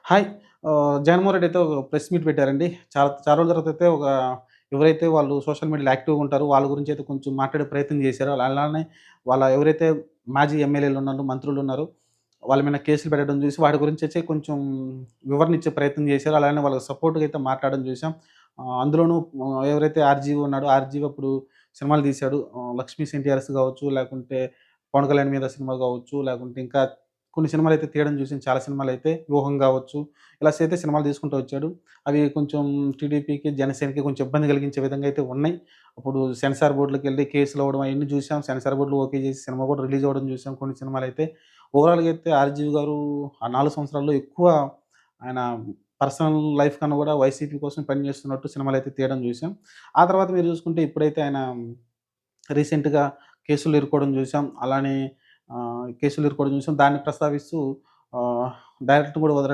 Hi. Jaganmohan Reddy అయితే ఒక press meet పెట్టారండి. చాలా చాలా రోజుల తర్వాత అయితే ఎవరైతే వాళ్ళు సోషల్ మీడియాలో యాక్టివ్‌గా ఉంటారో వాళ్ళ గురించి అయితే కొంచెం మాట్లాడే ప్రయత్నం చేశారు. అలానే ఎవరైతే మాజీ ఎమ్మెల్యేలు ఉన్నారో, మంత్రులు ఉన్నారో వాళ్ళ మీద కేసులు పెట్టడం చూసి వాటి గురించి అయితే కొంచెం వివరణ ఇచ్చే ప్రయత్నం చేశారు. అలానే వాళ్ళకి సపోర్ట్‌గా అయితే మాట్లాడడం చూసాం. అందులోనూ ఎవరైతే ఆర్‌జీవి ఉన్నాడో ఆర్‌జీవి అప్పుడు సినిమాలు తీశాడు. 'లక్ష్మీ ఎన్టీఆర్స్' కావచ్చు, లేకుంటే 'పవన్ కళ్యాణ్' మీద సినిమా కావచ్చు, లేకుంటే ఇంకా కొన్ని సినిమాలైతే తీయడం చూసాం. చాలా సినిమాలైతే 'వ్యూహం' గావచ్చు, ఇలా అయితే సినిమాలు తీసుకుంటూ వచ్చాడు. అవి కొంచెం టీడీపీకి, జనసేనకి కొంచెం ఇబ్బంది కలిగించే విధంగా అయితే ఉన్నాయి. అప్పుడు సెన్సార్ బోర్డులకెళ్ళి కేసులు అవ్వడం అయన్నీ చూసాం. సెన్సార్ బోర్డులు ఓకే చేసి సినిమా కూడా రిలీజ్ అవ్వడం చూసాం కొన్ని సినిమాలైతే. ఓవరాల్‌గా అయితే 'ఆర్‌జీవి' గారు ఆ 4 సంవత్సరాల్లో ఎక్కువ ఆయన పర్సనల్ లైఫ్ కన్నా కూడా వైసీపీ కోసం పనిచేస్తున్నట్టు సినిమాలైతే తీయడం చూసాం. ఆ తర్వాత మీరు చూసుకుంటే ఇప్పుడైతే ఆయన రీసెంట్‌గా కేసుల్లో ఇరుక్కోవడం చూసాం. అలానే కేసుల్లో ఇరుక్కోవడం చూసాం. దాన్ని ప్రస్తావిస్తూ ఆహ్, డైరెక్టర్ కూడా వదలడం